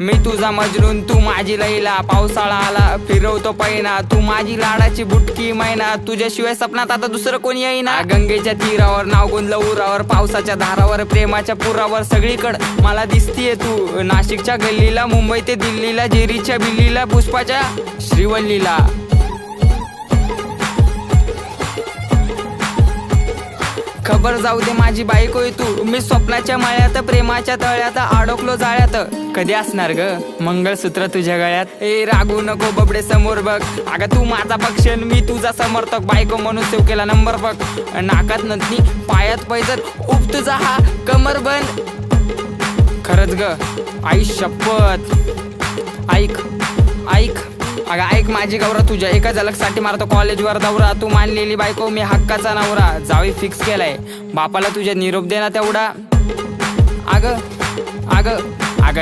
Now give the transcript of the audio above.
मी तुझा मजनून तू माझी लैला, पावसाळा आला फिरवतो पैना, तू माझी लाडाची बुटकी मैना, तुझ्याशिवाय सपनात आता दुसरं कोणी येईना. गंगेच्या तीरावर नाव गोंदलं उरावर, पावसाच्या धारावर प्रेमाच्या पुरावर, सगळीकडं मला दिसतीये तू. नाशिकच्या गल्लीला, मुंबई ते दिल्लीला, जेरीच्या बिल्लीला, पुष्पाच्या श्रीवल्लीला. खबर जाऊ दे माझी बायकोय तू, मी स्वप्नाच्या मळ्यात प्रेमाच्या तळ्यात अडकलो जाळ्यात. कधी असणार ग मंगळसूत्र तुझ्या गळ्यात? ए रागू नको बबडे समोर बघ, अगं तू माझा पक्षण मी तुझा समर्थक, बायको म्हणून सेव केला नंबर बघ. नाकात नथनी पायात पैजर, उप तुझा हा कमर बंद. खरंच ग आई शपथ, ऐक ऐक अगं ऐक माझी गौरा, तुझ्या एका झलकसाठी मारतो कॉलेजवर दौरा. तू मानलेली बायको मी हक्काचा नवरा, जावी फिक्स केलाय बापाला तुझ्या निरोप दे ना तेवढा. अगं अगं अगं